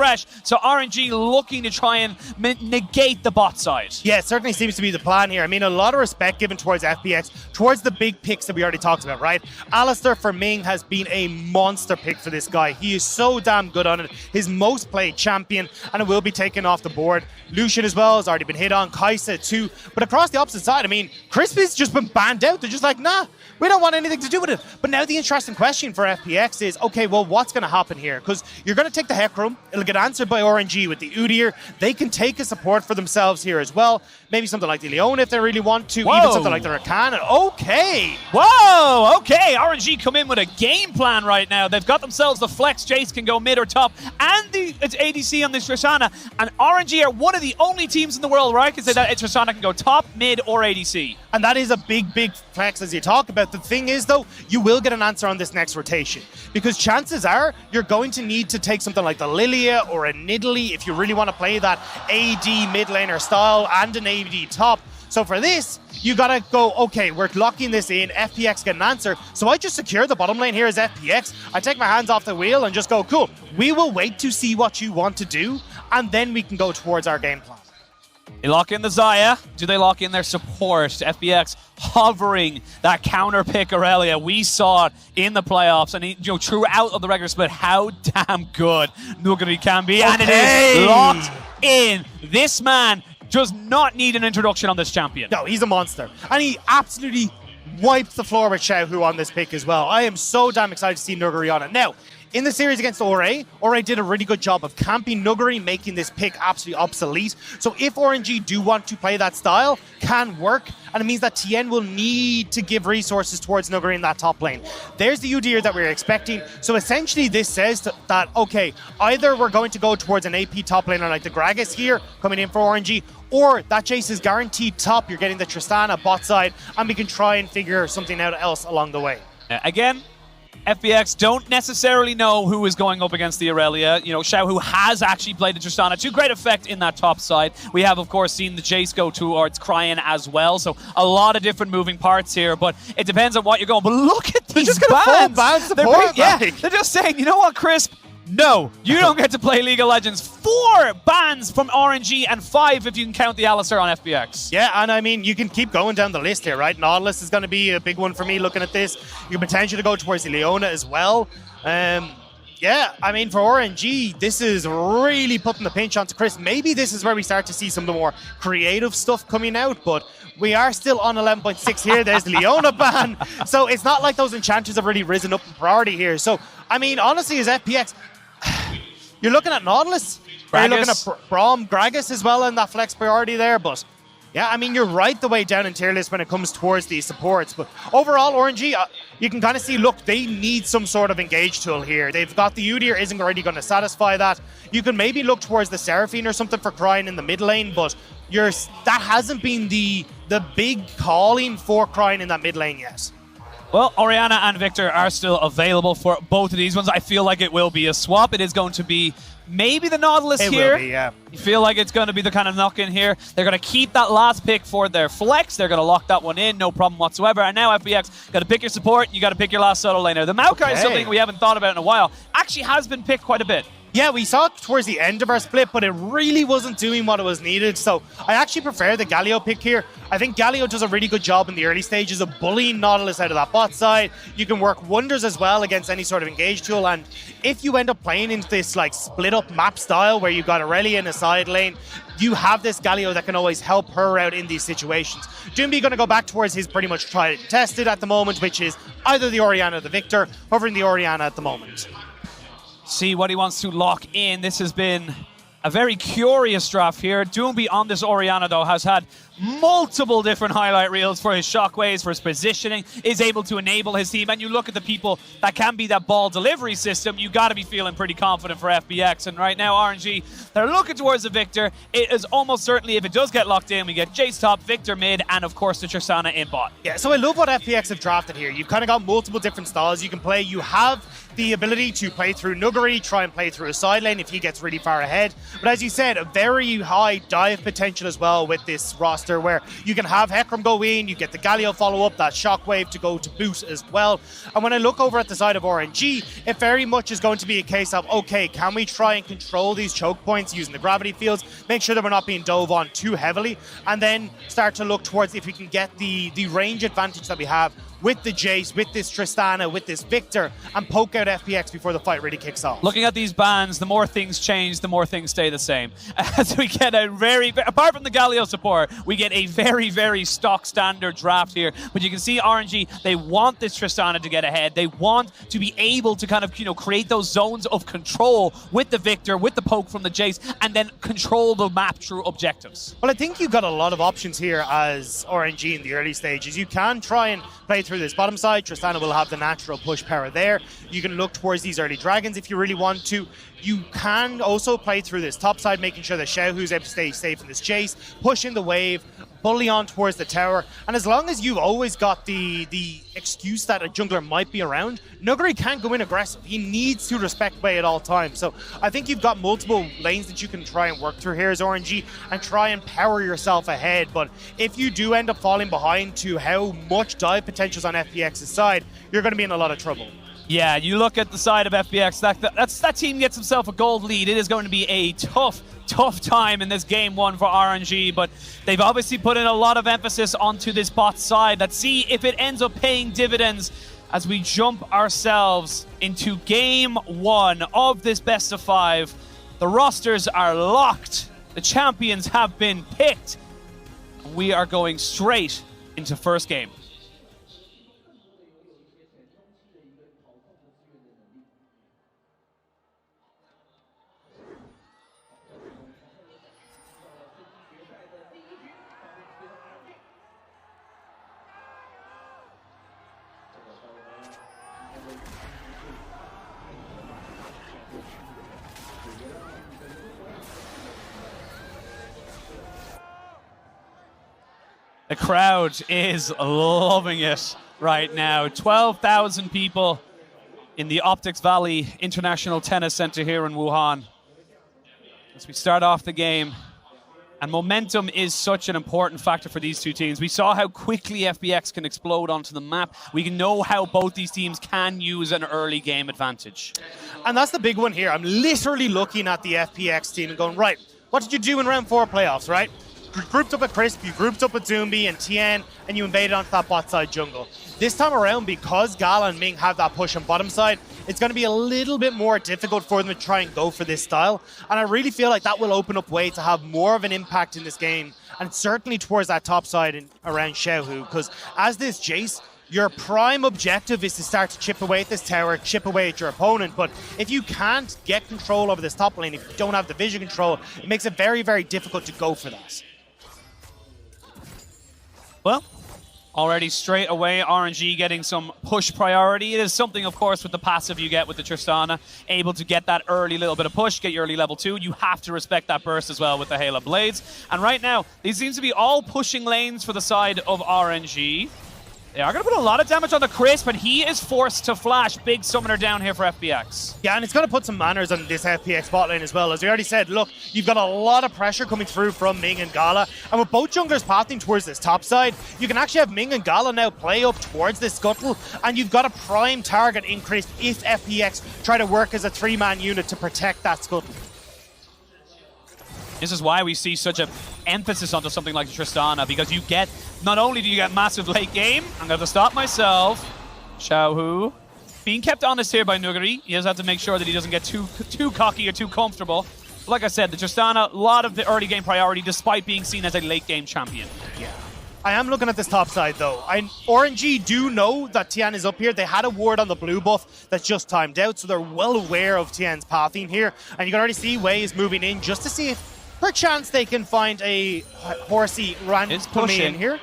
fresh. So RNG looking to try and negate the bot side. Yeah, it certainly seems to be the plan here. I mean, a lot of respect given towards FPX, towards the big picks that we already talked about, right? Alistair for Ming has been a monster pick for this guy. He is so damn good on it. His most played champion, and it will be taken off the board. Lucian as well has already been hit on. Kaisa too. But across the opposite side, I mean, Crispy's just been banned out. They're just like, nah, we don't want anything to do with it. But now the interesting question for FPX is, okay, well, what's going to happen here? Because you're going to take the Hecarim. It'll get answered by RNG with the Udyr. They can take a support for themselves here as well. Maybe something like the Leona if they really want to. Whoa. Even something like the Rakan. Okay. Whoa, okay. RNG come in with a game plan right now. They've got themselves the flex. Jace can go mid or top. And it's ADC on this Tristana. And RNG are one of the only teams in the world, right? Because that Tristana can go top, mid, or ADC. And that is a big, big flex as you talk about. The thing is, though, you will get an answer on this next rotation. Because chances are you're going to need to take something like the Lilia or a Nidalee if you really want to play that AD mid laner style and an AD top. So for this, you gotta go, okay, we're locking this in, FPX get an answer. So I just secure the bottom lane here as FPX. I take my hands off the wheel and just go, cool, we will wait to see what you want to do, and then we can go towards our game plan. They lock in the Xayah. Do they lock in their support? FPX hovering that counter pick Aurelia. We saw it in the playoffs and throughout of the regular split how damn good Nuguri can be. Okay. And it is locked in. This man does not need an introduction on this champion. No, he's a monster. And he absolutely wipes the floor with Xiaohu on this pick as well. I am so damn excited to see Nuguri on it. Now, in the series against Ore did a really good job of camping Nuguri, making this pick absolutely obsolete. So if RNG do want to play that style, can work, and it means that Tien will need to give resources towards Nuguri in that top lane. There's the Udyr that we're expecting. So essentially this says that, okay, either we're going to go towards an AP top laner like the Gragas here, coming in for RNG, or that Jace is guaranteed top, you're getting the Tristana bot side, and we can try and figure something out else along the way. Again, FPX don't necessarily know who is going up against the Aurelia. You know, Xiaohu has actually played the Tristana to great effect in that top side. We have, of course, seen the Jace go towards Cryan as well. So a lot of different moving parts here, but it depends on what you're going. But look at these bans. They're just saying, you know what, Crisp? No, you don't get to play League of Legends. 4 bans from RNG and 5 if you can count the Alistair on FPX. Yeah, and I mean, you can keep going down the list here, right? Nautilus is going to be a big one for me looking at this. You can potentially go towards the Leona as well. Yeah, I mean, for RNG, this is really putting the pinch onto Chris. Maybe this is where we start to see some of the more creative stuff coming out, but we are still on 11.6 here. There's the Leona ban. So it's not like those enchanters have really risen up in priority here. So, I mean, honestly, as FPX, you're looking at Nautilus. You're looking at Braum, Gragas as well in that flex priority there. But yeah, I mean, you're right the way down in tier list when it comes towards these supports. But overall, RNG, you can kind of see, look, they need some sort of engage tool here. They've got the Udyr, isn't already going to satisfy that. You can maybe look towards the Seraphine or something for Cryan in the mid lane, but that hasn't been the big calling for Cryan in that mid lane yet. Well, Orianna and Victor are still available for both of these ones. I feel like it will be a swap. It is going to be maybe the Nautilus here. Will be, yeah. You feel like it's going to be the kind of knock-in here. They're going to keep that last pick for their flex. They're going to lock that one in, no problem whatsoever. And now FPX, got to pick your support. You got to pick your last solo laner. The Maokai is something we haven't thought about in a while. Actually has been picked quite a bit. Yeah, we saw it towards the end of our split, but it really wasn't doing what it was needed. So I actually prefer the Galio pick here. I think Galio does a really good job in the early stages of bullying Nautilus out of that bot side. You can work wonders as well against any sort of engage tool. And if you end up playing into this like split up map style where you've got Aurelia in a side lane, you have this Galio that can always help her out in these situations. Doomby going to go back towards his pretty much tried and tested at the moment, which is either the Orianna or the Victor, hovering the Orianna at the moment. See what he wants to lock in. This has been a very curious draft here. Doomby on this Orianna, though, has had multiple different highlight reels for his shockwaves, for his positioning, is able to enable his team. And you look at the people that can be that ball delivery system, you got to be feeling pretty confident for FPX. And right now, RNG, they're looking towards the Victor. It is almost certainly, if it does get locked in, we get Jace top, Victor mid, and of course the Tristana in bot. Yeah, so I love what FPX have drafted here. You've kind of got multiple different styles you can play. You have the ability to play through Nuguri, try and play through a side lane if he gets really far ahead. But as you said, a very high dive potential as well with this roster. roster where you can have Hecarim go in, you get the Galio follow up, that Shockwave to go to boot as well. And when I look over at the side of RNG, it very much is going to be a case of, okay, can we try and control these choke points using the gravity fields, make sure that we're not being dove on too heavily, and then start to look towards if we can get the range advantage that we have with the Jace, with this Tristana, with this Victor, and poke out FPX before the fight really kicks off. Looking at these bans, the more things change, the more things stay the same. As we get a apart from the Galio support, we get a very, very stock standard draft here. But you can see RNG, they want this Tristana to get ahead. They want to be able to kind of, create those zones of control with the Victor, with the poke from the Jace, and then control the map through objectives. Well, I think you've got a lot of options here as RNG in the early stages. You can try and play through this bottom side. Tristana will have the natural push power there. You can look towards these early dragons if you really want to. You can also play through this top side, making sure that Xiaohu's able to stay safe in this chase, push in the wave, bully on towards the tower. And as long as you've always got the excuse that a jungler might be around, Nuguri can't go in aggressive. He needs to respect Wei at all times. So I think you've got multiple lanes that you can try and work through here as RNG and try and power yourself ahead. But if you do end up falling behind to how much dive potential is on FPX's side, you're going to be in a lot of trouble. Yeah, you look at the side of FPX, that team gets himself a gold lead. It is going to be a tough time in this game one for RNG, but they've obviously put in a lot of emphasis onto this bot side. Let's see if it ends up paying dividends as we jump ourselves into game one of this best of 5. The rosters are locked. The champions have been picked. We are going straight into first game. The crowd is loving it right now. 12,000 people in the Optics Valley International Tennis Center here in Wuhan. As we start off the game, and momentum is such an important factor for these two teams. We saw how quickly FPX can explode onto the map. We can know how both these teams can use an early game advantage. And that's the big one here. I'm literally looking at the FPX team and going, right, what did you do in round 4 playoffs, right? You grouped up with Crisp, you grouped up with Zumbi and Tien, and you invaded onto that bot side jungle. This time around, because Gala and Ming have that push on bottom side, it's going to be a little bit more difficult for them to try and go for this style. And I really feel like that will open up Wei to have more of an impact in this game, and certainly towards that top side and around Xiaohu, because as this Jace, your prime objective is to start to chip away at this tower, chip away at your opponent. But if you can't get control over this top lane, if you don't have the vision control, it makes it very, very difficult to go for that. Well, already straight away, RNG getting some push priority. It is something, of course, with the passive you get with the Tristana, able to get that early little bit of push, get your early level 2. You have to respect that burst as well with the Halo Blades. And right now, these seems to be all pushing lanes for the side of RNG. They are going to put a lot of damage on the Crisp, but he is forced to flash. Big summoner down here for FPX. Yeah, and it's going to put some manners on this FPX bot lane as well. As we already said, look, you've got a lot of pressure coming through from Ming and Gala. And with both junglers pathing towards this top side, you can actually have Ming and Gala now play up towards this scuttle. And you've got a prime target increase if FPX try to work as a 3-man unit to protect that scuttle. This is why we see such an emphasis onto something like Tristana, because you get, not only do you get massive late game, I'm going to stop myself, Xiaohu, being kept honest here by Nuguri. He does have to make sure that he doesn't get too cocky or too comfortable. But like I said, the Tristana, a lot of the early game priority despite being seen as a late game champion. Yeah. I am looking at this top side though. RNG do know that Tian is up here. They had a ward on the blue buff that's just timed out, so they're well aware of Tian's pathing here. And you can already see Wei is moving in just to see if perchance they can find a horsey run in here.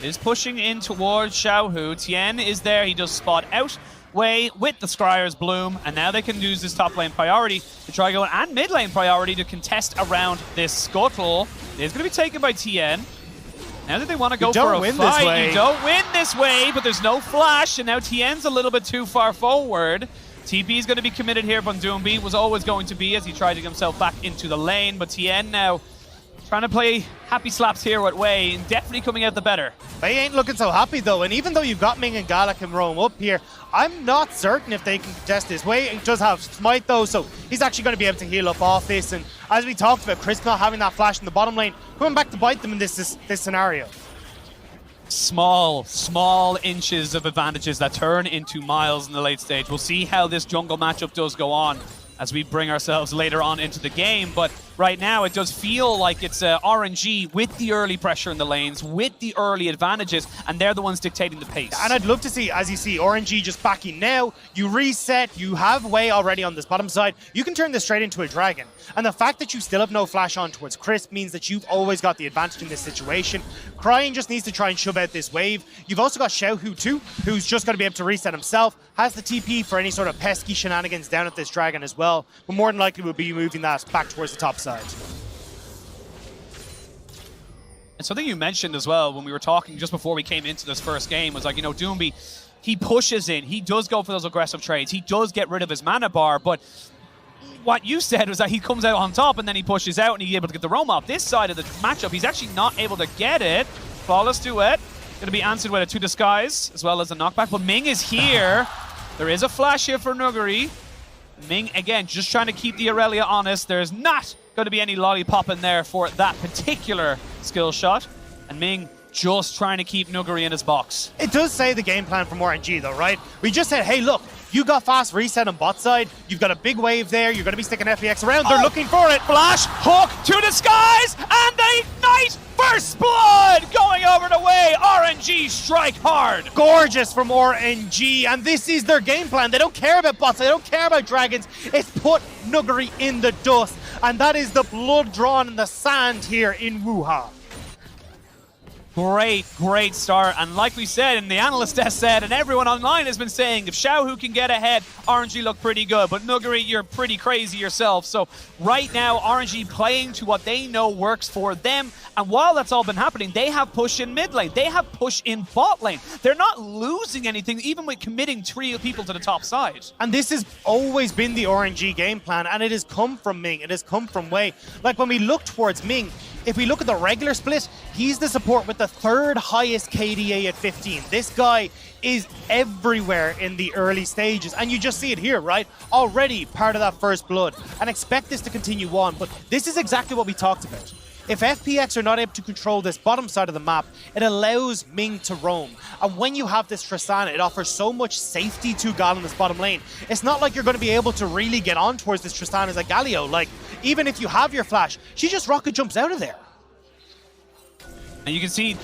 Is pushing in towards Xiaohu. Tien is there. He does spot out Wei with the Scryer's Bloom. And now they can use this top lane priority to try going, and mid lane priority to contest around this scuttle. It's going to be taken by Tien. Now that they want to go for a fight, you don't win this way, but there's no flash. And now Tien's a little bit too far forward. TP is going to be committed here, but Doomby was always going to be as he tried to get himself back into the lane. But Tien now Trying to play happy slaps here with Wei, and definitely coming out the better. They ain't looking so happy though, and even though you've got Ming and Gala can roam up here, I'm not certain if they can contest this. Wei does have Smite though, so he's actually going to be able to heal up off this, and as we talked about, Chris not having that flash in the bottom lane, coming back to bite them in this scenario. Small inches of advantages that turn into miles in the late stage. We'll see how this jungle matchup does go on as we bring ourselves later on into the game, but right now it does feel like it's RNG with the early pressure in the lanes, with the early advantages, and they're the ones dictating the pace. And I'd love to see, as you see, RNG just backing now, you reset, you have Wei already on this bottom side, you can turn this straight into a dragon. And the fact that you still have no flash on towards Chris means that you've always got the advantage in this situation. Crying just needs to try and shove out this wave. You've also got Xiaohu too, who's just going to be able to reset himself, has the TP for any sort of pesky shenanigans down at this dragon as well, but more than likely will be moving that back towards the top side. And something you mentioned as well when we were talking just before we came into this first game was like, you know, Doomby, he pushes in, he does go for those aggressive trades, he does get rid of his mana bar, but what you said was that he comes out on top and then he pushes out and he's able to get the roam off. This side of the matchup, he's actually not able to get it. Flawless duet. Going to be answered with a 2 disguise as well as a knockback, but Ming is here. There is a flash here for Nuguri. Ming, again, just trying to keep the Aurelia honest. There's not going to be any lollipop in there for that particular skill shot. And Ming just trying to keep Nuguri in his box. It does say the game plan from RNG though, right? We just said, hey, look, you got fast reset on bot side. You've got a big wave there. You're going to be sticking FPX around. They're looking for it. Flash, hook, 2 disguise, and they ignite. First blood going over the way. RNG strike hard. Gorgeous from RNG, and this is their game plan. They don't care about bots. They don't care about dragons. It's put Nuguri in the dust, and that is the blood drawn in the sand here in Wuhan. Great start, and like we said, and the analyst has said, and everyone online has been saying, if Xiaohu can get ahead, RNG look pretty good, but Nuguri, you're pretty crazy yourself. So right now, RNG playing to what they know works for them, and while that's all been happening, they have push in mid lane, they have push in bot lane. They're not losing anything, even with committing 3 people to the top side. And this has always been the RNG game plan, and it has come from Ming, it has come from Wei. Like when we look towards Ming, if we look at the regular split, he's the support with the 3rd highest KDA at 15. This guy is everywhere in the early stages, and you just see it here, right? Already part of that first blood, and expect this to continue on, but this is exactly what we talked about. If FPX are not able to control this bottom side of the map, it allows Ming to roam. And when you have this Tristana, it offers so much safety to Gal in this bottom lane. It's not like you're going to be able to really get on towards this Tristana as a Galio. Like, even if you have your flash, she just rocket jumps out of there. And you can see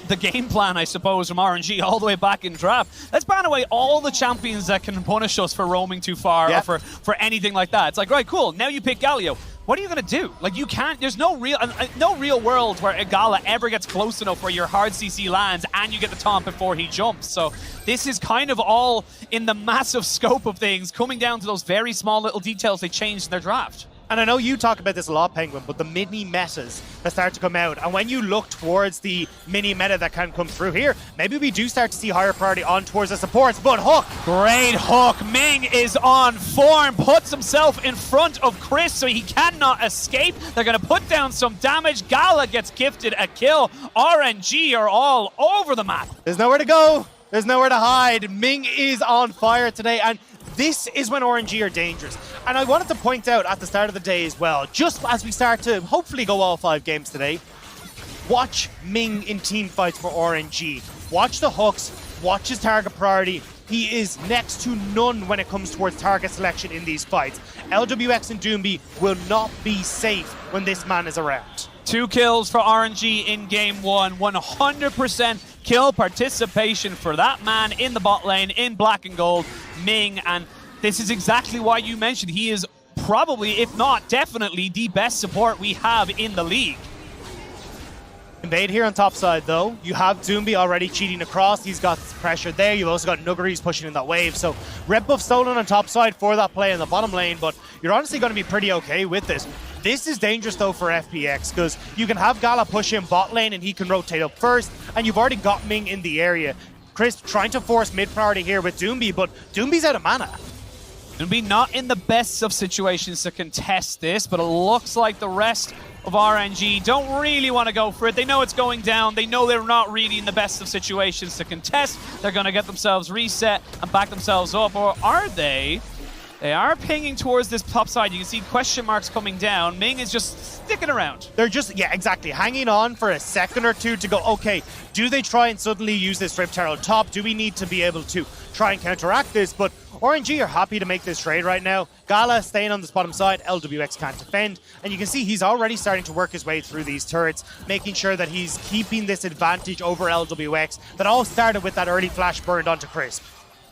the game plan, I suppose, from RNG all the way back in draft. Let's ban away all the champions that can punish us for roaming too far or for anything like that. It's like, right, cool, now you pick Galio. What are you going to do? Like, you can't, there's no real world where a Gala ever gets close enough where your hard CC lands and you get the taunt before he jumps. So this is kind of all in the massive scope of things, coming down to those very small little details they changed in their draft. And I know you talk about this a lot, Penguin, but the mini metas that start to come out, and when you look towards the mini meta that can come through here, maybe we do start to see higher priority on towards the supports, but Hook! Great hook. Ming is on form, puts himself in front of Chris so he cannot escape. They're going to put down some damage. Gala gets gifted a kill. RNG are all over the map. There's nowhere to go. There's nowhere to hide. Ming is on fire today, and this is when RNG are dangerous. And I wanted to point out at the start of the day as well, just as we start to hopefully go all 5 games today, watch Ming in team fights for RNG. Watch the hooks, watch his target priority. He is next to none when it comes towards target selection in these fights. LWX and Doomby will not be safe when this man is around. 2 kills for RNG in game 1, 100% kill participation for that man in the bot lane in black and gold, Ming, and this is exactly why you mentioned he is probably, if not definitely, the best support we have in the league. Invade here on top side though. You have Doomby already cheating across. He's got pressure there. You've also got Nuguri pushing in that wave. So red buff stolen on top side for that play in the bottom lane, but you're honestly going to be pretty okay with this. This is dangerous though for FPX because you can have Gala push in bot lane and he can rotate up first, and you've already got Ming in the area. Chris trying to force mid priority here with Doomby, but Doomby's out of mana. Gonna be not in the best of situations to contest this, but it looks like the rest of RNG don't really want to go for it. They know it's going down. They know they're not really in the best of situations to contest. They're going to get themselves reset and back themselves up. Or are they? They are pinging towards this top side. You can see question marks coming down. Ming is just sticking around. They're just, yeah, exactly, hanging on for a second or two to go, okay, do they try and suddenly use this Rift Herald top? Do we need to be able to try and counteract this? But RNG are happy to make this trade right now. Gala staying on this bottom side, LWX can't defend. And you can see he's already starting to work his way through these turrets, making sure that he's keeping this advantage over LWX that all started with that early flash burned onto Crisp.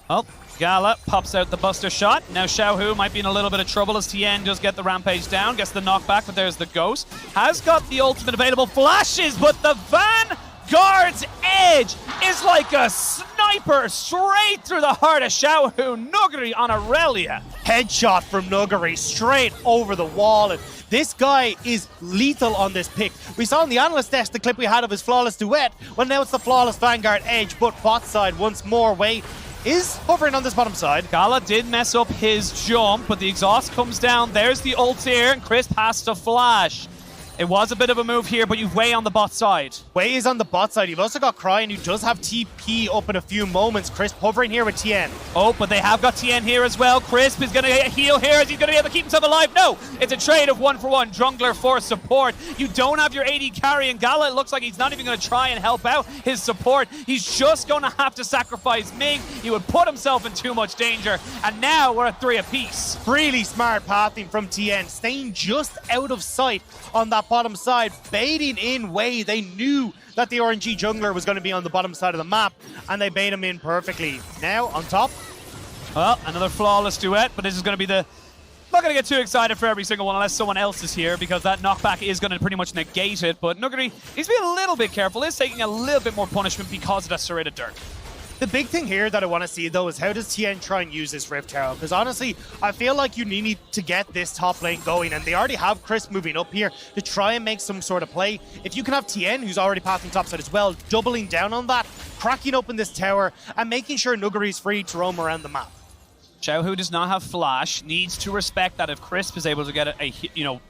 Oh, Gala pops out the buster shot. Now Xiaohu might be in a little bit of trouble as Tien does get the rampage down, gets the knockback, but there's the ghost. Has got the ultimate available, flashes, but the Vanguard's edge is like a sniper straight through the heart of Xiaohu. Nuguri on Aurelia. Headshot from Nuguri straight over the wall. And this guy is lethal on this pick. We saw on the analyst desk the clip we had of his flawless duet. Well, now it's the flawless Vanguard edge, but bot side once more. Wei is hovering on this bottom side. Gala did mess up his jump, but the exhaust comes down. There's the ult here, and Crisp has to flash. It was a bit of a move here, but you've Wei on the bot side. Wei is on the bot side. You've also got Cryin, who does have TP up in a few moments. Crisp hovering here with Tien. Oh, but they have got Tien here as well. Crisp is going to heal here. Is he going to be able to keep himself alive? No! It's a trade of 1-for-1. Jungler for support. You don't have your AD carry, and Gala, it looks like he's not even going to try and help out his support. He's just going to have to sacrifice Ming. He would put himself in too much danger, and now we're at 3 apiece. Really smart pathing from Tien, staying just out of sight on that bottom side, baiting in Wei. They knew that the RNG jungler was going to be on the bottom side of the map, and they bait him in perfectly. Now, on top. Well, another flawless duet, but this is going to be the... I'm not going to get too excited for every single one unless someone else is here, because that knockback is going to pretty much negate it, but Nuguri needs to be a little bit careful. He's taking a little bit more punishment because of that serrated Dirk. The big thing here that I want to see, though, is how does Tien try and use this Rift Herald? Because honestly, I feel like you need to get this top lane going, and they already have Crisp moving up here to try and make some sort of play. If you can have Tien, who's already passing topside as well, doubling down on that, cracking open this tower, and making sure Nuguri's free to roam around the map. Xiaohu does not have flash, needs to respect that if Crisp is able to get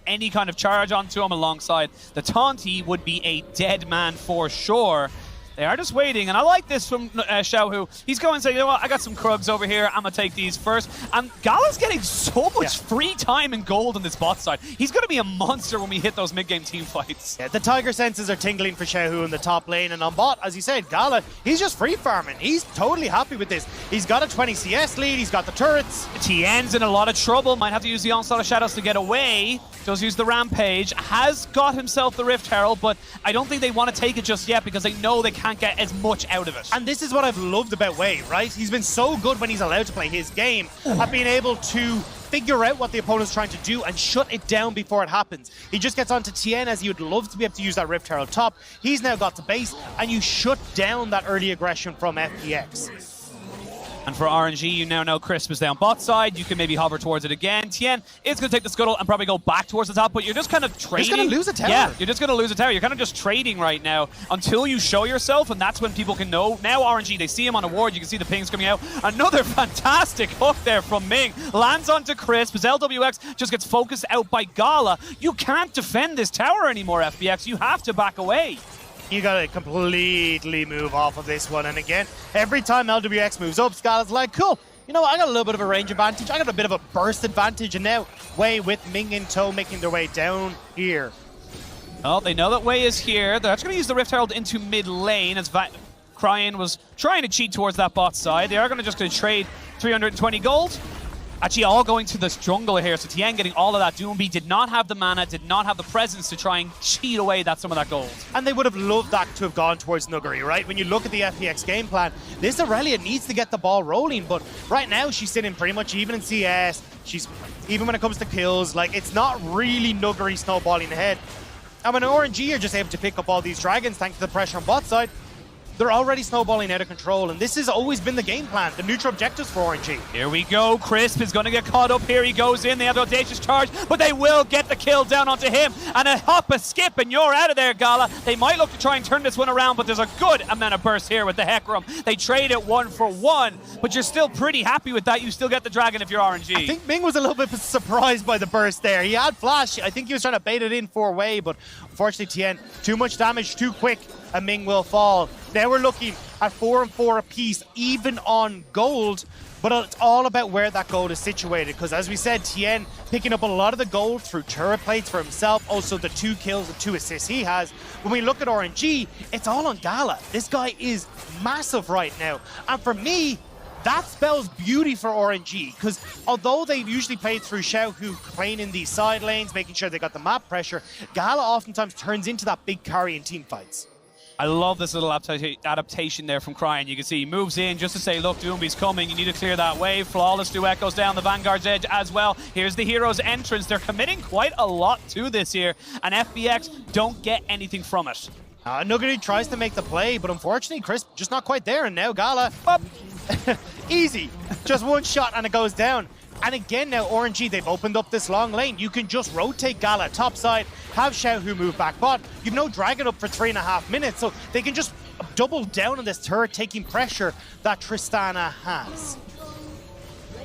any kind of charge onto him alongside the taunt, he would be a dead man for sure. They are just waiting, and I like this from Xiaohu. He's going to say, you know what, I got some Krugs over here, I'm going to take these first. And Gala's getting so much free time and gold on this bot side. He's going to be a monster when we hit those mid-game team fights. Yeah, the Tiger senses are tingling for Xiaohu in the top lane, and on bot, as you said, Gala, he's just free farming. He's totally happy with this. He's got a 20 CS lead, he's got the turrets. Tien's in a lot of trouble, might have to use the Onslaught of Shadows to get away. Does use the Rampage, has got himself the Rift Herald, but I don't think they want to take it just yet because they know they can't get as much out of it. And this is what I've loved about Wei, right? He's been so good when he's allowed to play his game at being able to figure out what the opponent's trying to do and shut it down before it happens. He just gets onto Tien as he would love to be able to use that Rift Herald top. He's now got the base, and you shut down that early aggression from FPX. And for RNG, you now know Crisp is down bot side. You can maybe hover towards it again. Tien is going to take the scuttle and probably go back towards the top, but you're just kind of trading. You're just going to lose a tower. Yeah, you're just going to lose a tower. You're kind of just trading right now until you show yourself, and that's when people can know. Now RNG, they see him on a ward. You can see the pings coming out. Another fantastic hook there from Ming. Lands onto Crisp as LWX just gets focused out by Gala. You can't defend this tower anymore, FPX. You have to back away. You gotta completely move off of this one. And again, every time LWX moves up, Scala's like, cool, you know what, I got a little bit of a range advantage, I got a bit of a burst advantage, and now Wei with Ming in tow making their way down here. Well, they know that Wei is here. They're actually going to use the Rift Herald into mid lane as Cryin was trying to cheat towards that bot side. They are going to trade 320 gold. Actually, all going to this jungle here, so Tien getting all of that. Doomby did not have the mana, did not have the presence to try and cheat away some of that gold. And they would have loved that to have gone towards Nuguri, right? When you look at the FPX game plan, this Aurelia needs to get the ball rolling, but right now she's sitting pretty much even in CS. She's even when it comes to kills, like, it's not really Nuguri snowballing ahead. And when RNG are just able to pick up all these dragons thanks to the pressure on bot side, they're already snowballing out of control, and this has always been the game plan, the neutral objectives for RNG. Here we go. Crisp is going to get caught up here. He goes in. They have the audacious charge, but they will get the kill down onto him. And a hop, a skip, and you're out of there, Gala. They might look to try and turn this one around, but there's a good amount of burst here with the Hecarim. They trade it 1 for 1, but you're still pretty happy with that. You still get the dragon if you're RNG. I think Ming was a little bit surprised by the burst there. He had flash. I think he was trying to bait it in 4-way, but unfortunately, Tien, too much damage, too quick, and Ming will fall. Now we're looking at 4 and 4 apiece, even on gold, but it's all about where that gold is situated, because as we said, Tien picking up a lot of the gold through turret plates for himself, also the 2 kills and 2 assists he has. When we look at RNG, it's all on Gala. This guy is massive right now, and for me, that spells beauty for RNG, because although they usually play through Xiaohu playing in these side lanes, making sure they got the map pressure, Gala oftentimes turns into that big carry in team fights. I love this little adaptation there from Cryan. You can see he moves in just to say, look, Doomby's coming. You need to clear that wave. Flawless duet goes down the Vanguard's edge as well. Here's the hero's entrance. They're committing quite a lot to this here, and FPX don't get anything from it. Nuggery tries to make the play, but unfortunately, Crisp just not quite there, and now Gala, up. Easy. Just one shot and it goes down. And again now, RNG, they've opened up this long lane. You can just rotate Gala topside, have Xiaohu move back bot. You've no dragon up for 3.5 minutes, so they can just double down on this turret, taking pressure that Tristana has.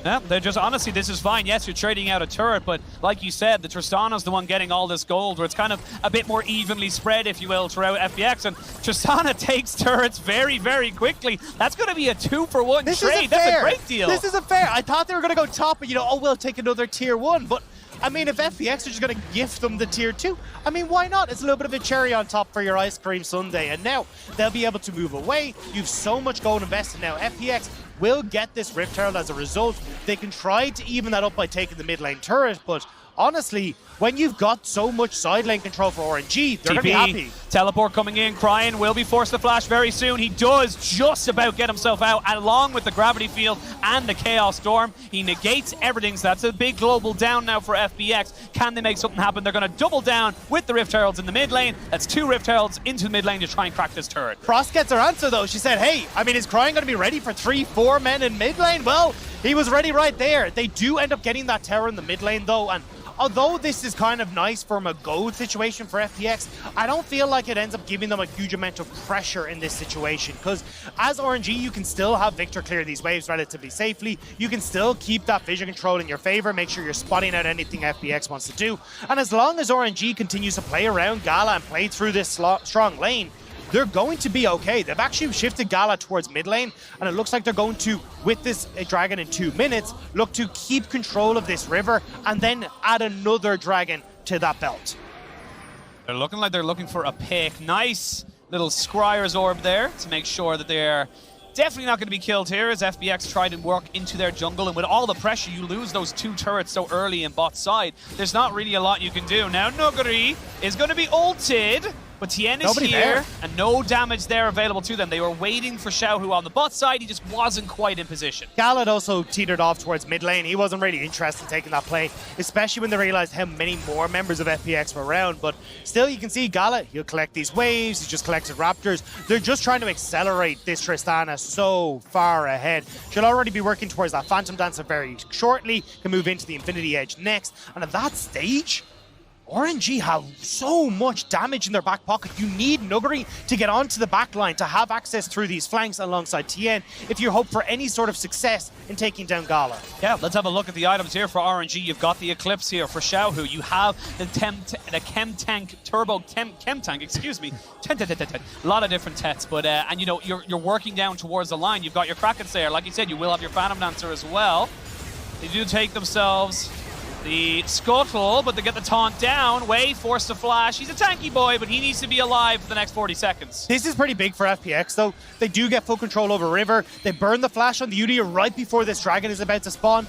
Yeah, they're just, honestly, this is fine. Yes, you're trading out a turret, but like you said, the Tristana's the one getting all this gold, where it's kind of a bit more evenly spread, if you will, throughout FPX, and Tristana takes turrets very, very quickly. That's going to be a 2-for-1 trade. That's a great deal. This isn't fair. I thought they were going to go top, and we'll take another tier 1, but I mean, if FPX are just going to gift them the tier 2, I mean, why not? It's a little bit of a cherry on top for your ice cream sundae, and now they'll be able to move away. You've so much gold invested now. FPX will get this Rift Herald as a result. They can try to even that up by taking the mid lane turret, but honestly, when you've got so much side lane control for RNG, they're going to be happy. Teleport coming in. Cryan will be forced to flash very soon. He does just about get himself out, along with the gravity field and the Chaos Storm. He negates everything, so that's a big global down now for FPX. Can they make something happen? They're going to double down with the Rift Heralds in the mid lane. That's 2 Rift Heralds into the mid lane to try and crack this turret. Frost gets her answer though. She said, hey, I mean, is Cryan going to be ready for 3-4 men in mid lane? Well, he was ready right there. They do end up getting that tower in the mid lane though, and although this is kind of nice from a gold situation for FPX, I don't feel like it ends up giving them a huge amount of pressure in this situation, because as RNG, you can still have Victor clear these waves relatively safely. You can still keep that vision control in your favor, make sure you're spotting out anything FPX wants to do. And as long as RNG continues to play around Gala and play through this strong lane, they're going to be okay. They've actually shifted Gala towards mid lane, and it looks like they're going to, with this dragon in 2 minutes, look to keep control of this river and then add another dragon to that belt. They're looking like they're looking for a pick. Nice little Scryer's orb there to make sure that they're definitely not going to be killed here, as FPX try to work into their jungle, and with all the pressure, you lose those 2 turrets so early in bot side. There's not really a lot you can do. Now Nuggery is going to be ulted, but Tien is here, and no damage there available to them. They were waiting for Xiaohu on the bot side. He just wasn't quite in position. Gala also teetered off towards mid lane. He wasn't really interested in taking that play, especially when they realized how many more members of FPX were around. But still, you can see Gala, he'll collect these waves. He just collected Raptors. They're just trying to accelerate this Tristana so far ahead. She'll already be working towards that Phantom Dancer very shortly. Can move into the Infinity Edge next. And at that stage, RNG have so much damage in their back pocket. You need Nuggery to get onto the back line to have access through these flanks alongside Tien if you hope for any sort of success in taking down Gala. Yeah, let's have a look at the items here for RNG. You've got the Eclipse here for Xiaohu. You have the Chem Tank Turbo Chem Tank, excuse me. A lot of different tets, but and you know you're working down towards the line. You've got your Kraken there. Like you said, you will have your Phantom Dancer as well. They do take themselves the Scuttle, but they get the taunt down. Way forced to flash. He's a tanky boy, but he needs to be alive for the next 40 seconds. This is pretty big for FPX, though. They do get full control over River. They burn the flash on the Udyr right before this dragon is about to spawn.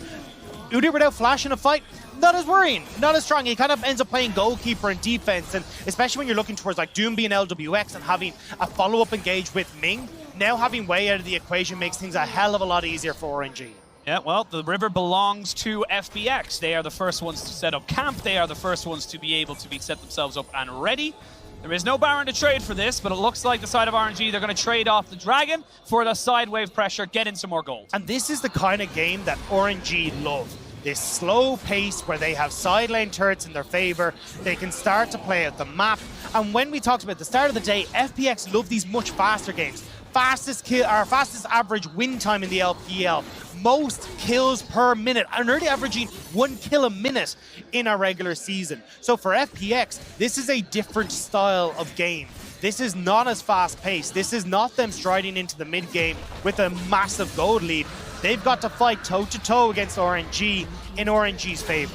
Udyr without flash in a fight, not as worrying, not as strong. He kind of ends up playing goalkeeper and defense, and especially when you're looking towards like Doomby and LWX and having a follow-up engage with Ming, now having Wei out of the equation makes things a hell of a lot easier for RNG. Yeah, well, the river belongs to FPX. They are the first ones to set up camp. They are the first ones to be able to set themselves up and ready. There is no Baron to trade for this, but it looks like the side of RNG, they're going to trade off the Dragon for the side wave pressure, get in some more gold. And this is the kind of game that RNG love. This slow pace where they have side lane turrets in their favor. They can start to play out the map. And when we talked about the start of the day, FPX love these much faster games. Fastest average win time in the LPL. Most kills per minute, and nearly averaging 1 kill a minute in a regular season. So for FPX, this is a different style of game. This is not as fast-paced. This is not them striding into the mid-game with a massive gold lead. They've got to fight toe-to-toe against RNG in RNG's favor.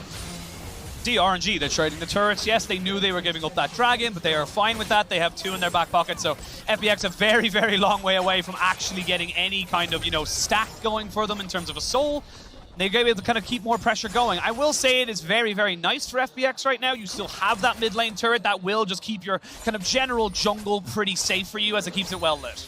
RNG, they're trading the turrets. Yes, they knew they were giving up that Dragon, but they are fine with that. They have 2 in their back pocket, so FPX a very, very long way away from actually getting any kind of, stack going for them in terms of a soul. They're able to kind of keep more pressure going. I will say it is very, very nice for FPX right now. You still have that mid lane turret that will just keep your kind of general jungle pretty safe for you as it keeps it well lit.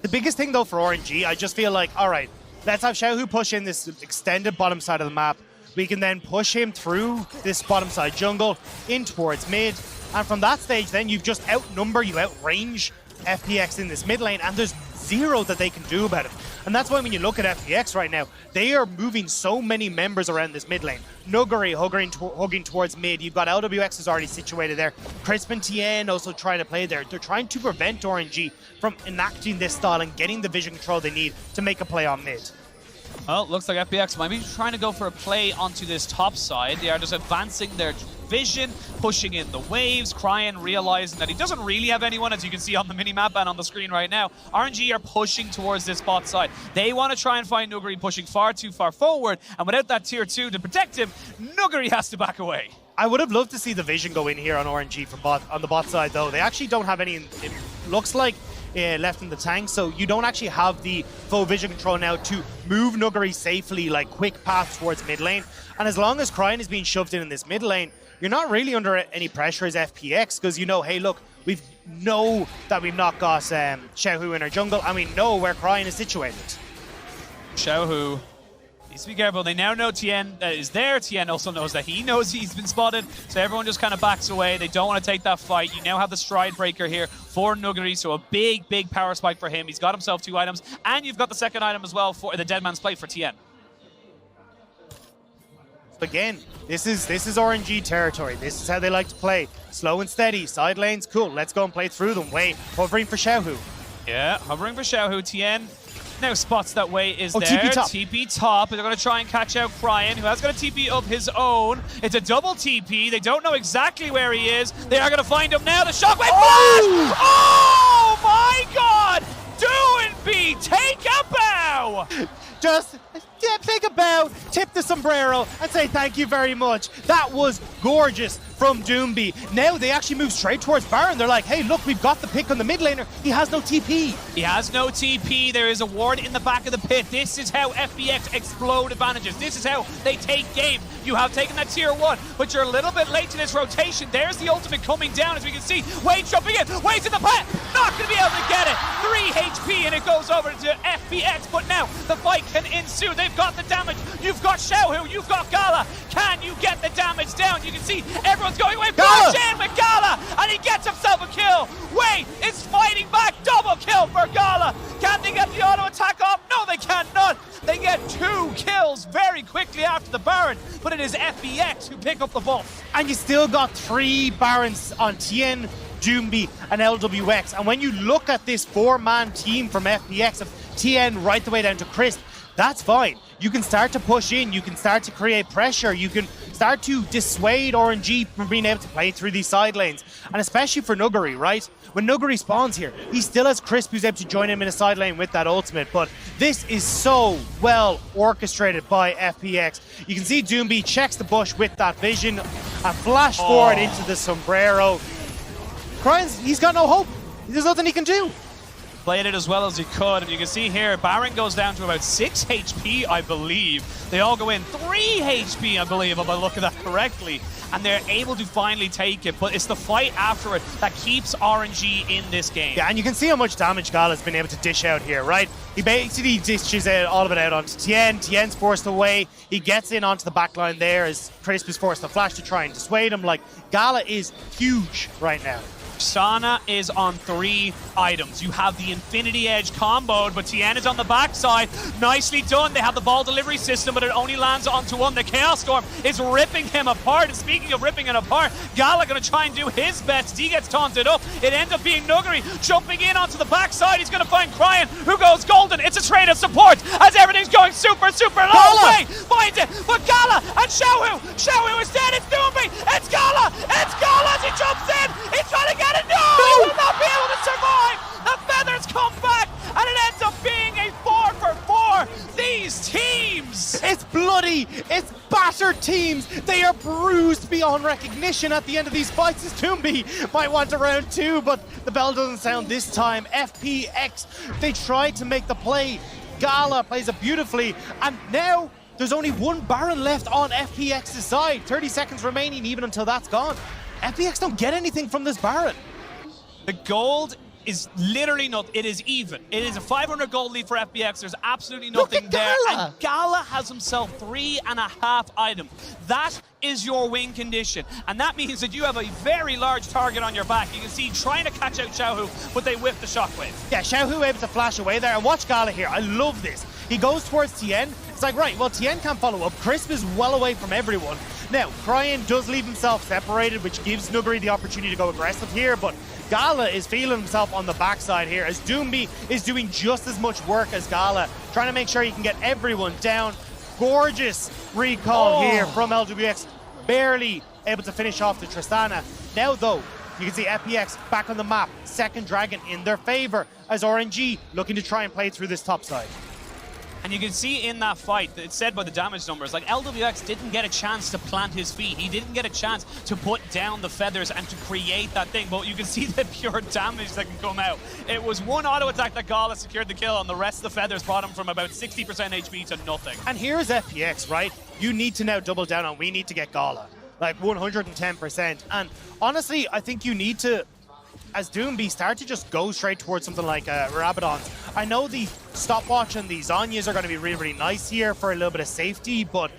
The biggest thing, though, for RNG, I just feel like, all right, let's have Xiaohu push in this extended bottom side of the map. We can then push him through this bottom side jungle in towards mid. And from that stage, then you just outnumber, you outrange FPX in this mid lane, and there's zero that they can do about it. And that's why when you look at FPX right now, they are moving so many members around this mid lane. Nuguri hugging towards mid. You've got LWX who's already situated there. Crisp and Tien also trying to play there. They're trying to prevent RNG from enacting this style and getting the vision control they need to make a play on mid. Well, looks like FPX might be trying to go for a play onto this top side. They are just advancing their vision, pushing in the waves. Cryan realizing that he doesn't really have anyone, as you can see on the minimap and on the screen right now. RNG are pushing towards this bot side. They want to try and find Nuguri pushing far too far forward, and without that tier 2 to protect him, Nuguri has to back away. I would have loved to see the vision go in here on RNG on the bot side, though. They actually don't have any, it looks like, left in the tank, so you don't actually have the full vision control now to move Nuguri safely, like quick path towards mid lane. And as long as Cryan is being shoved in this mid lane, you're not really under any pressure as FPX, because you know, hey, look, we know that we've not got Xiaohu in our jungle, and we know where Cryan is situated. Xiaohu needs to be careful. They now know Tien is there. Tien also knows that he knows he's been spotted. So everyone just kind of backs away. They don't want to take that fight. You now have the Stride Breaker here for Nuguri. So a big, big power spike for him. He's got himself 2 items. And you've got the second item as well for the Dead Man's Plate for Tien. Again, this is RNG territory. This is how they like to play. Slow and steady. Side lanes, cool. Let's go and play through them. Wei hovering for Xiaohu. Yeah, hovering for Xiaohu. Tien now spots that Wei is there. TP top. TP top. They're going to try and catch out Cryan, who has got a TP of his own. It's a double TP. They don't know exactly where he is. They are going to find him now. The shockwave flash! Oh my god! Do and be, take a bow! Just take a bow, tip the sombrero, and say thank you very much. That was gorgeous from Doomby. Now they actually move straight towards Baron. They're like, hey, look, we've got the pick on the mid laner. He has no TP. He has no TP. There is a ward in the back of the pit. This is how FPX explode advantages. This is how they take game. You have taken that tier 1, but you're a little bit late to this rotation. There's the ultimate coming down, as we can see. Wade jumping in. Wade's in the pit. Not going to be able to get it. 3 HP, and it goes over to FPX, but now the fight can ensue. They've got the damage. You've got Xiaohu. You've got Gala. Can you get the damage down? You can see everyone's going away. Flash in with Gala, and he gets himself a kill. Wade is fighting back. Double kill for Gala. Can they get the auto attack off? No, they cannot. They get 2 kills very quickly after the Baron, but it is FPX who pick up the ball. And you still got 3 Barons on Tien, Doomby, and LWX. And when you look at this 4-man team from FPX of Tien right the way down to Crisp, that's fine. You can start to push in, you can start to create pressure, you can start to dissuade RNG from being able to play through these side lanes. And especially for Nuguri, right? When Nuguri spawns here, he still has Crisp who's able to join him in a side lane with that ultimate, but this is so well orchestrated by FPX. You can see Doomby checks the bush with that vision, and flash forward into the sombrero. Cryan's, he's got no hope. There's nothing he can do. Played it as well as he could, and you can see here, Baron goes down to about 6 HP, I believe. They all go in 3 HP, I believe, if I look at that correctly. And they're able to finally take it, but it's the fight after it that keeps RNG in this game. Yeah, and you can see how much damage Gala's been able to dish out here, right? He basically dishes all of it out onto Tien. Tien's forced away. He gets in onto the back line there as Crisp is forced to flash to try and dissuade him. Like, Gala is huge right now. Sana is on 3 items. You have the Infinity Edge comboed, but Tien is on the backside. Nicely done. They have the ball delivery system, but it only lands onto 1. The Chaos Storm is ripping him apart. And speaking of ripping it apart, Gala going to try and do his best. He gets taunted up. It ends up being Nuguri jumping in onto the backside. He's going to find Cryan, who goes golden. It's a trade of support as everything's going super low. Way finds it, but Gala and Xiaohu is dead. It's Doomby. It's Gala as he jumps in. He's trying to get it. No! He will not be able to survive! The feathers come back, and it ends up being a 4 for 4. These teams! It's bloody! It's battered teams! They are bruised beyond recognition at the end of these fights. As Toombi might want a round 2, but the bell doesn't sound this time. FPX, they tried to make the play. Gala plays it beautifully, and now there's only 1 Baron left on FPX's side. 30 seconds remaining even until that's gone. FPX don't get anything from this Baron. The gold is literally nothing. It is even. It is a 500 gold lead for FPX. There's absolutely nothing there. And Gala has himself 3.5 items. That is your win condition. And that means that you have a very large target on your back. You can see trying to catch out Xiaohu, but they whip the shockwave. Yeah, Xiaohu able to flash away there. And watch Gala here. I love this. He goes towards Tien. It's like, right, well, Tien can't follow up. Crisp is well away from everyone. Now, Cryan does leave himself separated, which gives Nuguri the opportunity to go aggressive here, but Gala is feeling himself on the backside here as Doombi is doing just as much work as Gala, trying to make sure he can get everyone down. Gorgeous recall here from LWX, barely able to finish off the Tristana. Now, though, you can see FPX back on the map, second dragon in their favor as RNG looking to try and play through this top side. And you can see in that fight, it's said by the damage numbers, like LWX didn't get a chance to plant his feet. He didn't get a chance to put down the feathers and to create that thing. But you can see the pure damage that can come out. It was 1 auto attack that Gala secured the kill, and the rest of the feathers brought him from about 60% HP to nothing. And here's FPX, right? You need to now double down on, we need to get Gala. Like 110%. And honestly, I think you need to, as Doombi, start to just go straight towards something like Rabadons. I know the stopwatch and the Zhonya's are going to be really, really nice here for a little bit of safety, but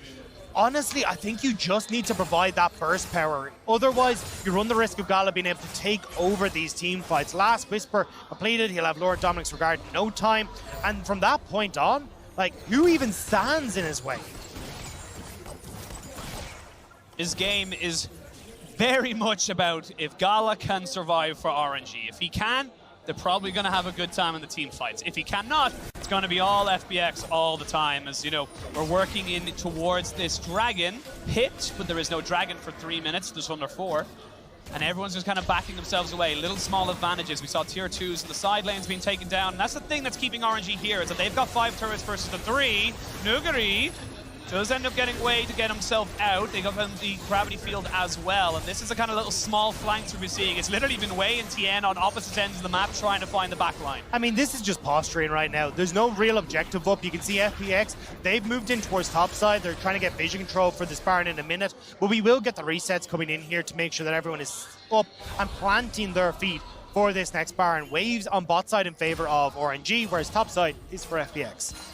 honestly, I think you just need to provide that burst power. Otherwise, you run the risk of Gala being able to take over these team fights. Last Whisper completed, he'll have Lord Dominic's regard in no time, and from that point on, like, who even stands in his way? His game is very much about if Gala can survive for RNG. If he can, they're probably going to have a good time in the team fights. If he cannot, it's going to be all FPX all the time. As you know, we're working in towards this dragon pit, but there is no dragon for 3 minutes. There's under 4. And everyone's just kind of backing themselves away. Little small advantages. We saw tier 2s in the side lanes being taken down. And that's the thing that's keeping RNG here, is that they've got 5 turrets versus the 3. Nuguri does end up getting way to get himself out. They got him the gravity field as well. And this is the kind of little small flanks we'll be seeing. It's literally been Wei and Tien on opposite ends of the map trying to find the back line. I mean, this is just posturing right now. There's no real objective up. You can see FPX, they've moved in towards topside. They're trying to get vision control for this Baron in a minute. But we will get the resets coming in here to make sure that everyone is up and planting their feet for this next Baron. Waves on bot side in favor of RNG, whereas top side is for FPX.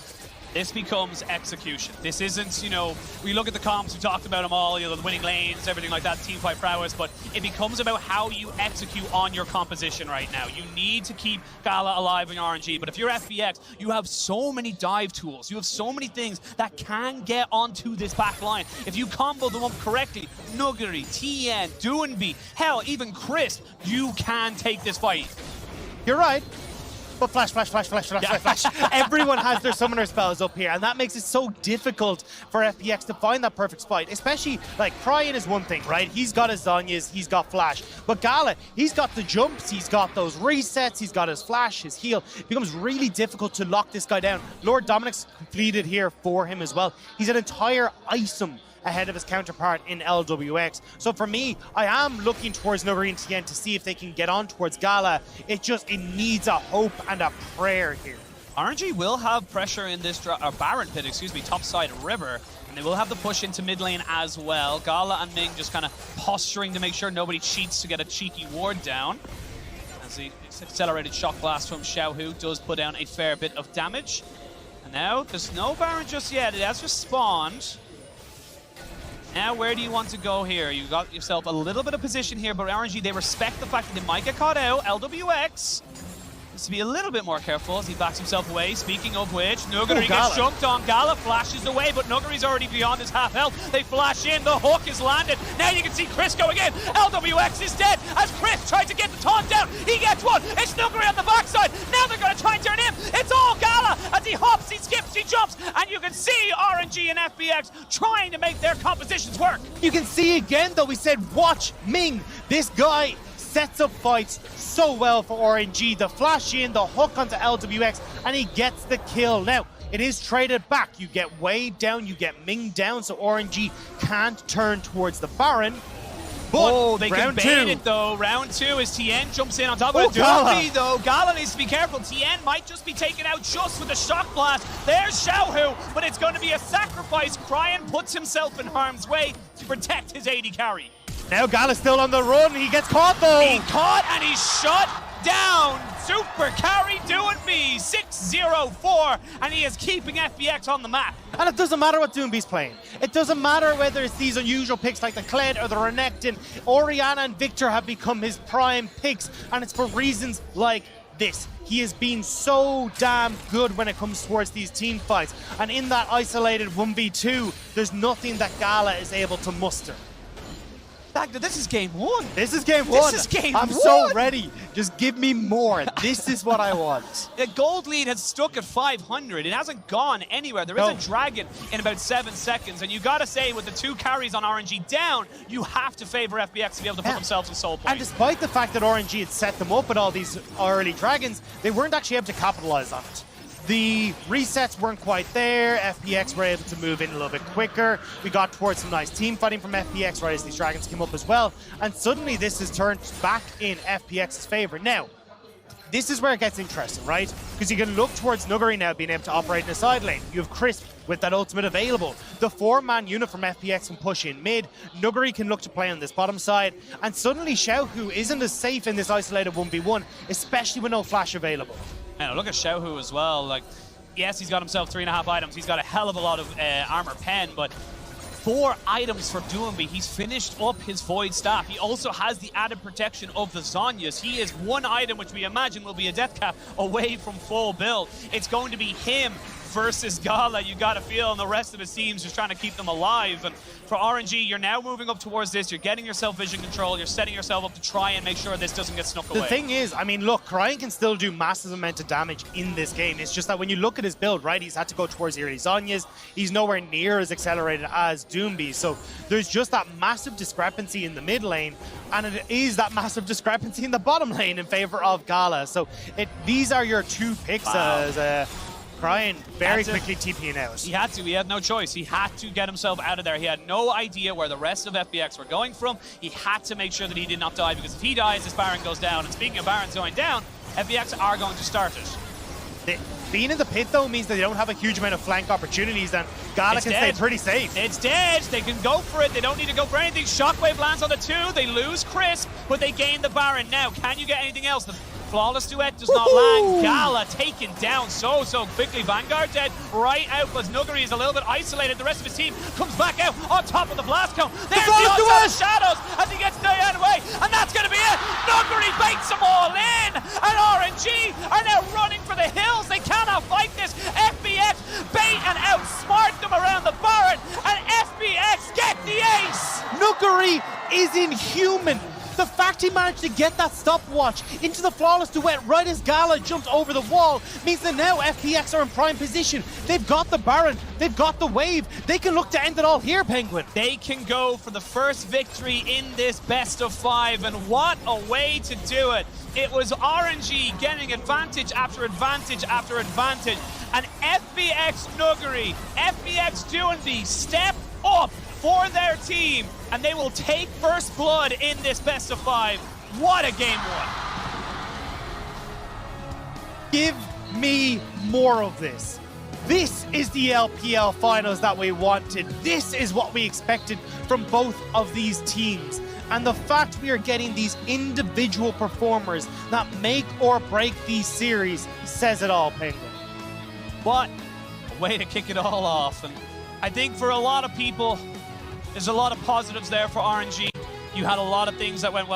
This becomes execution. This isn't, you know, we look at the comps, we talked about them all, you know, the winning lanes, everything like that, team fight prowess, but it becomes about how you execute on your composition right now. You need to keep Gala alive in RNG, but if you're FPX, you have so many dive tools. You have so many things that can get onto this back line. If you combo them up correctly, Nuguri, Tien, Doombi, hell, even Chris, you can take this fight. You're right. But flash. Everyone has their summoner spells up here, and that makes it so difficult for FPX to find that perfect spot. Especially, like, Cryan is one thing, right? He's got his Zhonya's, he's got flash. But Gala, he's got the jumps, he's got those resets, he's got his flash, his heal. It becomes really difficult to lock this guy down. Lord Dominic's completed here for him as well. He's an entire item ahead of his counterpart in LWX. So for me, I am looking towards Nuguri and Tien to see if they can get on towards Gala. It needs a hope and a prayer here. RNG will have pressure in this Baron pit, topside river, and they will have the push into mid lane as well. Gala and Ming just kind of posturing to make sure nobody cheats to get a cheeky ward down. as the accelerated shock blast from Xiaohu does put down a fair bit of damage. And now there's no Baron just yet. It has just spawned. Now, where do you want to go here? You got yourself a little bit of position here, but RNG, they respect the fact that they might get caught out. LWX needs to be a little bit more careful as he backs himself away. Speaking of which, Nuguri gets jumped on. Gala flashes away, but Nuguri's already beyond his half health. They flash in, the hook is landed. Now you can see Chris going in. LWX is dead as Chris tried to get the taunt down. He gets one. It's Nuguri on the backside. Now they're going to try and turn him. It's all Gala as he hops, he skips, he jumps, and you can see RNG and FPX trying to make their compositions work. You can see again, though, we said, watch Ming. This guy sets up fights so well for RNG. The flash in, the hook onto LWX, and he gets the kill. Now, it is traded back. You get Wade down, you get Ming down, so RNG can't turn towards the Baron. But they can bait it though. Round 2 as Tien jumps in on top of it. Gala. Though. Gala needs to be careful. Tien might just be taken out just with the shock blast. There's Xiaohu, but it's going to be a sacrifice. Cryan puts himself in harm's way to protect his AD carry. Now Gala's still on the run. He gets caught though. He caught and he's shut down. Super carry doing me. 6-0-4, and he is keeping FPX on the map. And it doesn't matter what Doombee's playing. It doesn't matter whether it's these unusual picks like the Kled or the Renekton. Orianna and Victor have become his prime picks, and it's for reasons like this. He has been so damn good when it comes towards these team fights. And in that isolated 1v2, there's nothing that Gala is able to muster. This is game 1. This is game 1. This is game I'm 1. so ready. Just give me more. This is what I want. The gold lead has stuck at 500. It hasn't gone anywhere. There is a dragon in about 7 seconds, and you got to say, with the 2 carries on RNG down, you have to favor FPX to be able to put themselves in soul play. And despite the fact that RNG had set them up with all these early dragons, they weren't actually able to capitalize on it. The resets weren't quite there. FPX were able to move in a little bit quicker. We got towards some nice team fighting from FPX right as these dragons came up as well. And suddenly this has turned back in FPX's favor. Now, this is where it gets interesting, right? Because you can look towards Nuguri now being able to operate in the side lane. You have Crisp with that ultimate available. The 4-man unit from FPX can push in mid. Nuguri can look to play on this bottom side. And suddenly Xiaohu isn't as safe in this isolated 1v1, especially with no flash available. Now, look at Xiaohu as well. Like, yes, he's got himself 3.5 items. He's got a hell of a lot of armor pen, but 4 items for Doombe. He's finished up his Void Staff. He also has the added protection of the Zhonya's. He is 1 item, which we imagine will be a death cap, away from full build. It's going to be him versus Gala, you got to feel, and the rest of his team's just trying to keep them alive. And for RNG, you're now moving up towards this. You're getting yourself vision control. You're setting yourself up to try and make sure this doesn't get snuck away. The thing is, I mean, look, Cryan can still do massive amount of damage in this game. It's just that when you look at his build, right, he's had to go towards the early Zhonya's. He's nowhere near as accelerated as Doombe. So there's just that massive discrepancy in the mid lane, and it is that massive discrepancy in the bottom lane in favor of Gala. So these are your 2 picks as Cryan very quickly TPing out. He had to. He had no choice. He had to get himself out of there. He had no idea where the rest of FPX were going from. He had to make sure that he did not die, because if he dies, this Baron goes down. And speaking of Barons going down, FPX are going to start it. Being in the pit, though, means that they don't have a huge amount of flank opportunities, and Gala can stay pretty safe. It's dead. They can go for it. They don't need to go for anything. Shockwave lands on the 2. They lose Crisp, but they gain the Baron. Now, can you get anything else? The flawless duet does not land. Gala taken down so quickly. Vanguard dead right out, because Nuguri is a little bit isolated. The rest of his team comes back out on top of the blast cone. There's the onslaught of shadows as he gets Diane away, and that's going to be it. Nuguri baits them all in, and RNG are now running for the hills. They cannot fight this. FPX bait and outsmart them around the Baron, and FPX get the ace. Nuguri is inhuman. The fact he managed to get that stopwatch into the flawless duet right as Gala jumped over the wall means that now FPX are in prime position. They've got the Baron, they've got the wave. They can look to end it all here, Penguin. They can go for the first victory in this best of 5, and what a way to do it. It was RNG getting advantage after advantage after advantage, and FPX Nuguri, FPX Doombe step up for their team, and they will take first blood in this best of 5. What a game 1. Give me more of this. This is the LPL finals that we wanted. This is what we expected from both of these teams. And the fact we are getting these individual performers that make or break these series says it all, Penguin. What a way to kick it all off. And I think for a lot of people, there's a lot of positives there for RNG. You had a lot of things that went well.